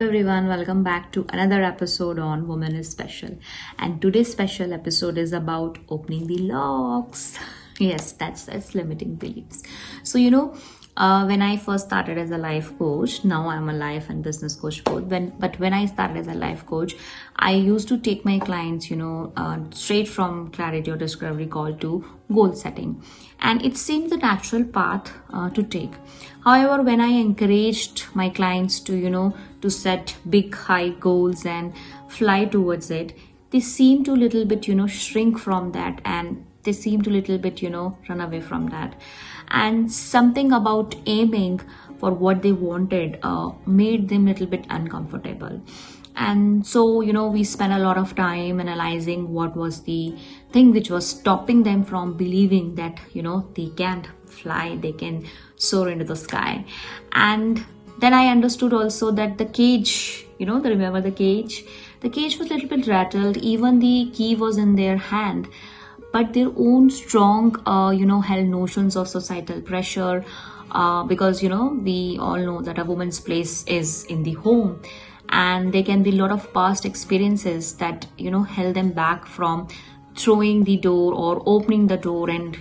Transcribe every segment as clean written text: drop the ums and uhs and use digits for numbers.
Everyone, welcome back to another episode on Woman is Special. And today's special episode is about opening the locks. Yes, that's limiting beliefs. So when I first started as a life coach, now I'm a life and business coach both. When I started as a life coach, I used to take my clients, straight from clarity or discovery call to goal setting, and it seemed the natural path to take. However, when I encouraged my clients to set big high goals and fly towards it, they seem to little bit shrink from that, and they seem to little bit run away from that. And something about aiming for what they wanted made them little bit uncomfortable. And so we spent a lot of time analyzing what was the thing which was stopping them from believing that they can't fly, they can soar into the sky. And then I understood also that the cage, remember the cage was a little bit rattled. Even the key was in their hand, but their own strong held notions of societal pressure, because we all know that a woman's place is in the home, and there can be a lot of past experiences that held them back from throwing the door or opening the door, and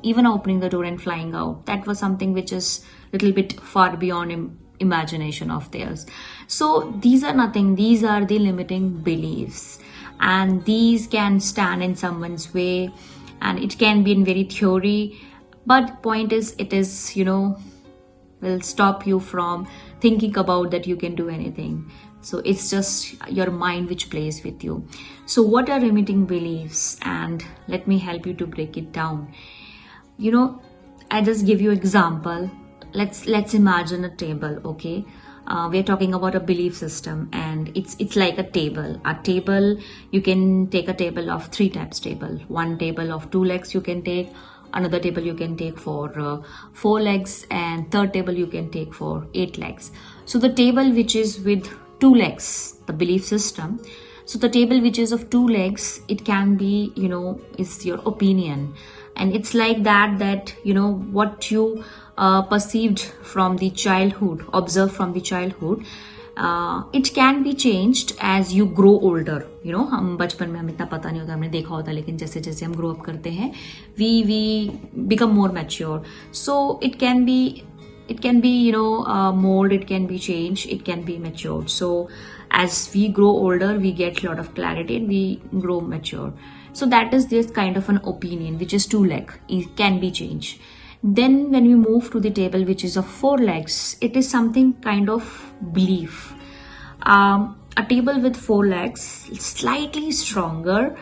even opening the door and flying out. That was something which is a little bit far beyond imagination of theirs. So these are nothing, these are the limiting beliefs, and these can stand in someone's way, and it can be in very theory, but point is it is will stop you from thinking about that you can do anything. So it's just your mind which plays with you. So what are limiting beliefs? And let me help you to break it down. I just give you example. Let's imagine a table. Okay, we are talking about a belief system, and it's like a table. A table, you can take a table of 3 types table. One table of 2 legs you can take, another table you can take for 4 legs, and third table you can take for 8 legs. So the table which is with 2 legs, the belief system. So the table which is of 2 legs, it can be is your opinion, and it's like that what you perceived from the childhood, observed from the childhood, it can be changed as you grow older. हम बचपन में हमें इतना पता नहीं होता, हमने देखा होता, लेकिन जैसे जैसे हम grow up करते हैं, we become more mature. So it can be mold, it can be changed, it can be matured. So as we grow older, we get a lot of clarity and we grow mature. So that is this kind of an opinion which is 2 leg, it can be changed. Then when we move to the table which is of 4 legs, it is something kind of belief. A table with 4 legs, slightly stronger,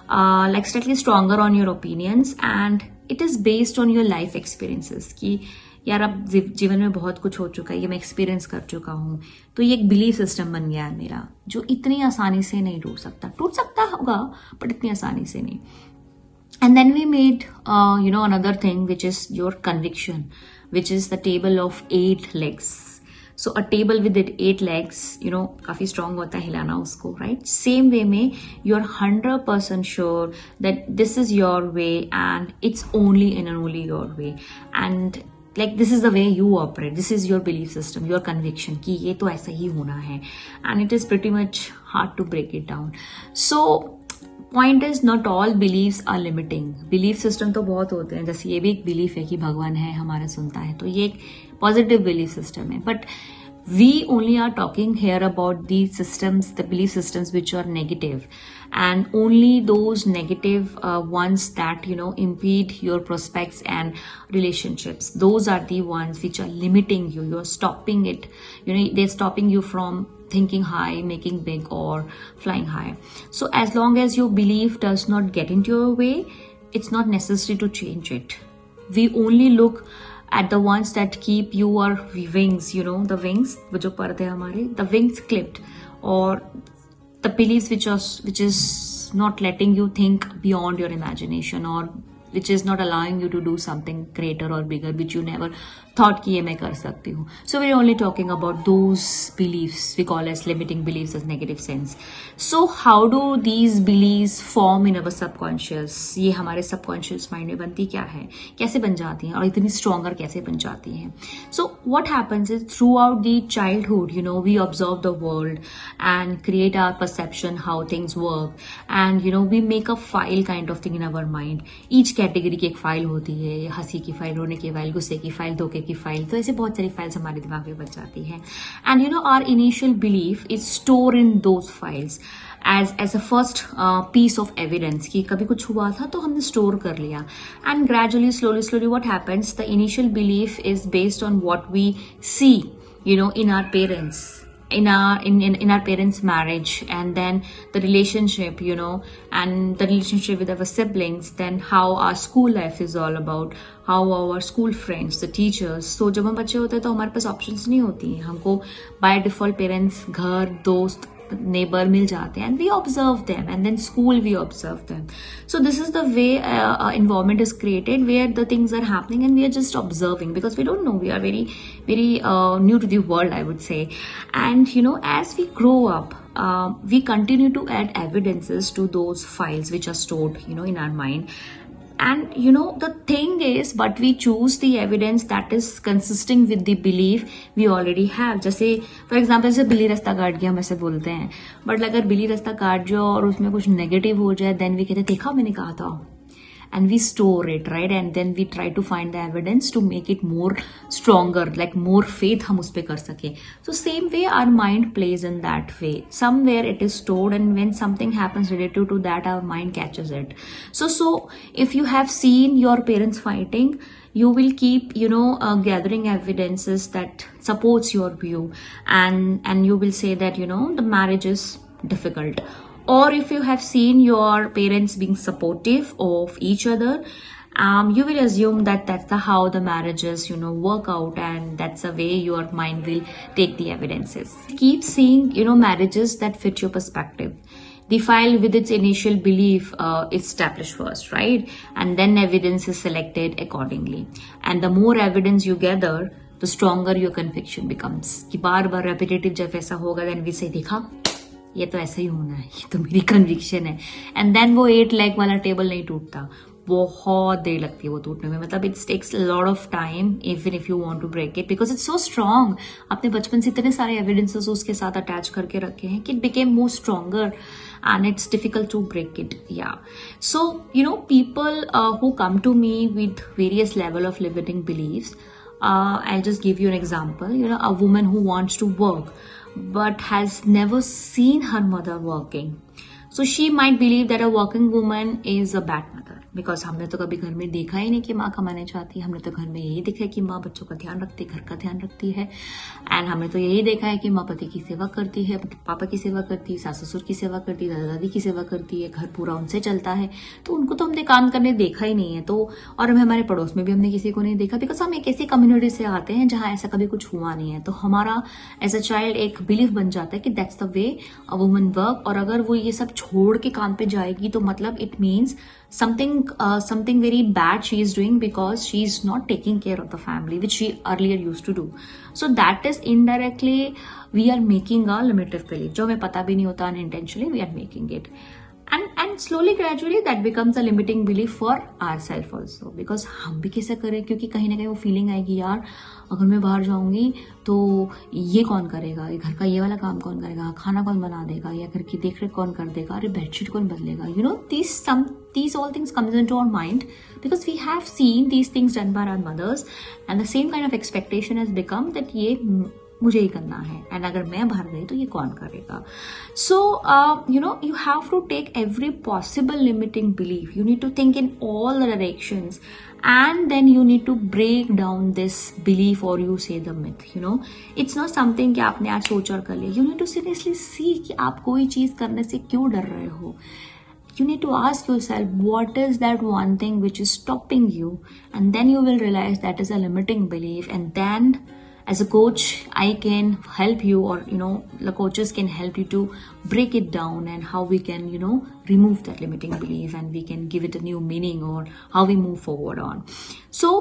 slightly stronger on your opinions, and it is based on your life experiences. कि यार अब जीवन में बहुत कुछ हो चुका है, ये मैं एक्सपीरियंस कर चुका हूँ, तो ये एक बिलीफ सिस्टम बन गया है मेरा, जो इतनी आसानी से नहीं टूट सकता होगा, बट इतनी आसानी से नहीं. And then we made another thing which is your conviction, which is the table of 8 legs. So a table with 8 legs, काफी strong होता है हिलाना उसको, right? Same way में you're 100% sure that this is your way and it's only and only your way, and like this is the way you operate, this is your belief system, your conviction कि ये तो ऐसा ही होना है, and it is pretty much hard to break it down. So point is not all believes are limiting. Belief system तो बहुत होते हैं, जैसे ये भी एक बिलीफ है कि भगवान है, हमारा सुनता है, तो ये एक पॉजिटिव बिलीफ सिस्टम है. But we only are talking here about the systems, the belief systems which are negative, and only those negative ones that impede your prospects and relationships. Those are the ones which are limiting you. You're stopping it. They're stopping you from thinking high, making big, or flying high. So as long as your belief does not get into your way, it's not necessary to change it. We only look at the ones that keep your wings, the wings, जो पर्दे हमारे, the wings clipped, or the beliefs which is not letting you think beyond your imagination, or which is not allowing you to do something greater or bigger, which you never thought कि ये मैं कर सकती हूँ. So we're only talking about those beliefs we call as limiting beliefs as negative sense. So how do these beliefs form in our subconscious? ये हमारे subconscious mind में बनती क्या है, कैसे बन जाती हैं और इतनी stronger कैसे बन जाती हैं? So what happens is throughout the childhood, we observe the world and create our perception how things work, and we make a file kind of thing in our mind. Each category की एक file होती है, हंसी की file, रोने की file, गुस्से की फाइल, धोखे की फाइल. तो ऐसे बहुत सारी फाइल्स हमारे दिमाग में बन जाती हैं. And our initial belief is stored in those files as a first piece of evidence कि कभी कुछ हुआ था तो हमने स्टोर कर लिया. And gradually, slowly what happens, the initial belief is based on what we see in our parents, in our parents' marriage, and then the relationship, and the relationship with our siblings, then how our school life is all about, how our school friends, the teachers. So जब हम बच्चे होते हैं तो हमारे पास options नहीं होती हैं, हमको by default parents, घर, दोस्त, neighbor मिल जाते हैं, and we observe them, and then school we observe them. So this is the way environment is created where the things are happening and we are just observing because we don't know, we are very new to the world, I would say. And as we grow up, we continue to add evidences to those files which are stored in our mind. And the thing is, but we choose the evidence that is consisting with the belief we already have. जैसे for example, जैसे बिल्ली रास्ता काट गया हम ऐसे बोलते हैं, बट अगर बिल्ली रास्ता काट जाओ और उसमें कुछ नेगेटिव हो जाए, देन वी कहते देखा मैंने कहा था, and we store it, right? And then we try to find the evidence to make it more stronger, like more faith हम उस पे कर सके. So same way our mind plays in that way. Somewhere it is stored, and when something happens related to that, our mind catches it. So if you have seen your parents fighting, you will keep gathering evidences that supports your view, and you will say that the marriage is difficult. Or if you have seen your parents being supportive of each other, you will assume that that's how the marriages work out, and that's the way your mind will take the evidences. Keep seeing marriages that fit your perspective. The file with its initial belief is established first, right? And then evidence is selected accordingly. And the more evidence you gather, the stronger your conviction becomes. कि बार बार repetitive जब ऐसा होगा, then we say देखा ये तो ऐसा ही होना है, ये तो मेरी कन्विक्शन है. एंड देन वो 8 लेग वाला टेबल नहीं टूटता, बहुत देर लगती है वो टूटने में. मतलब it's takes lot of time even if you want to break it, because it's so strong. आपने बचपन से इतने सारे एविडेंसेस उसके साथ अटैच करके रखे हैं कि it became more stronger and it's difficult to break it. Yeah. So people who come to me with various level of limiting beliefs, I'll just give you an example. A woman who wants to work but has never seen her mother working, so she might believe that a working woman is a bad mother, because हमने तो कभी घर में देखा ही नहीं कि माँ कमाने जाती है. हमने तो घर में यही देखा है कि माँ बच्चों का ध्यान रखती है, घर का ध्यान रखती है. एंड हमने तो यही देखा है कि माँ पति की सेवा करती है, पापा की सेवा करती है, सास ससुर की सेवा करती है, दादा दादी की सेवा करती है, घर पूरा उनसे चलता है. तो उनको तो हमने काम करने देखा ही नहीं है. तो और हमारे पड़ोस में भी हमने किसी को नहीं देखा, बिकॉज हम एक ऐसी कम्युनिटी से आते हैं जहाँ ऐसा कभी कुछ हुआ नहीं है. तो हमारा एज अ चाइल्ड एक बिलीफ बन जाता है कि that's the way a woman work. और अगर वो ये सब छोड़ के काम पे जाएगी तो मतलब it means something very bad she is doing, because she is not taking care of the family, which she earlier used to do. So that is indirectly we are making a limited belief, जो हमें पता भी नहीं होता, unintentionally we are making it. And slowly gradually that becomes a limiting belief for ourselves also, because हम भी कैसे करें, क्योंकि कहीं ना कहीं वो फीलिंग आएगी यार अगर मैं बाहर जाऊंगी तो ये कौन करेगा, ये घर का ये वाला काम कौन करेगा, खाना कौन बना देगा, या घर की देख रेख कौन कर देगा, अरे बेडशीट कौन बदलेगा. These all things comes into our mind because we have seen these things done by our mothers, and the same kind of expectation has become that ये मुझे ही करना है, एंड अगर मैं बाहर गई तो ये कौन करेगा. सो you have to take every possible limiting belief. You need to think in all the directions, and then you need to break down this belief, or you say the myth. It's not something कि आपने आज सोच और कर लिया. You need to seriously see कि आप कोई चीज करने से क्यों डर रहे हो. You need to ask yourself, what is that one thing which is stopping you, and then you will realize that is a limiting belief. And then as a coach, I can help you, or the coaches can help you to break it down, and how we can remove that limiting belief, and we can give it a new meaning, or how we move forward on. So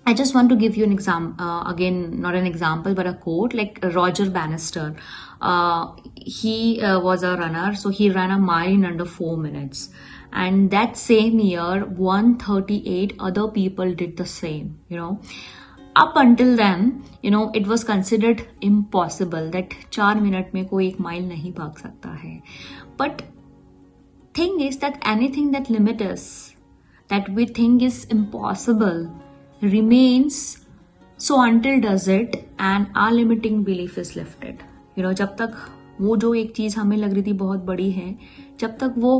I just want to give you an example, again, not an example, but a quote, like Roger Bannister. He was a runner, so he ran a mile in under 4 minutes. And that same year, 138 other people did the same, Up until then, it was considered impossible that 4 minute में कोई 1 mile नहीं भाग सकता है. But thing is that anything that limits us, that we think is impossible, remains so until does it and our limiting belief is lifted. जब तक वो जो एक चीज हमें लग रही थी बहुत बड़ी है, जब तक वो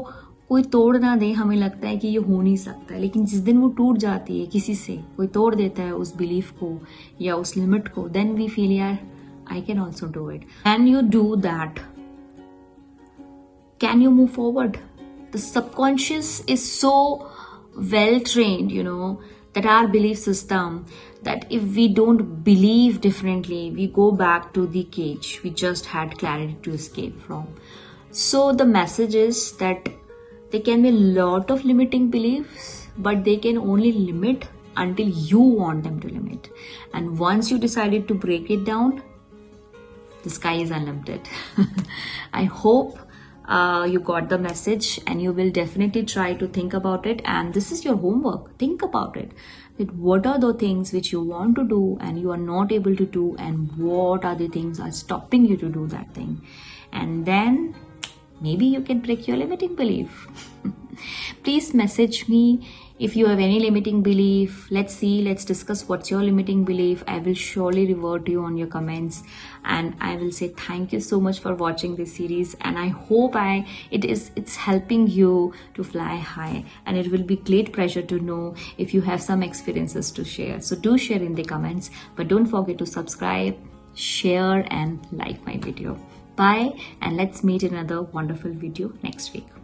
कोई तोड़ ना दे, हमें लगता है कि ये हो नहीं सकता है. लेकिन जिस दिन वो टूट जाती है, किसी से कोई तोड़ देता है उस बिलीफ को या उस लिमिट को, देन वी फील यार I can also do it. Can you do that? Can you move forward? The subconscious is so well trained, that our belief system, that if we don't believe differently, we go back to the cage we just had clarity to escape from. So the message is that there can be a lot of limiting beliefs, but they can only limit until you want them to limit. And once you decided to break it down, the sky is unlimited. I hope you got the message, and you will definitely try to think about it. And this is your homework. Think about it. That what are the things which you want to do and you are not able to do, and what are the things are stopping you to do that thing. And then maybe you can break your limiting belief. Please message me if you have any limiting belief. Let's discuss what's your limiting belief. I will surely revert you on your comments, and I will say thank you so much for watching this series, and I hope it's helping you to fly high, and it will be great pleasure to know if you have some experiences to share. So do share in the comments, but don't forget to subscribe, share and like my video. Bye, and let's meet in another wonderful video next week.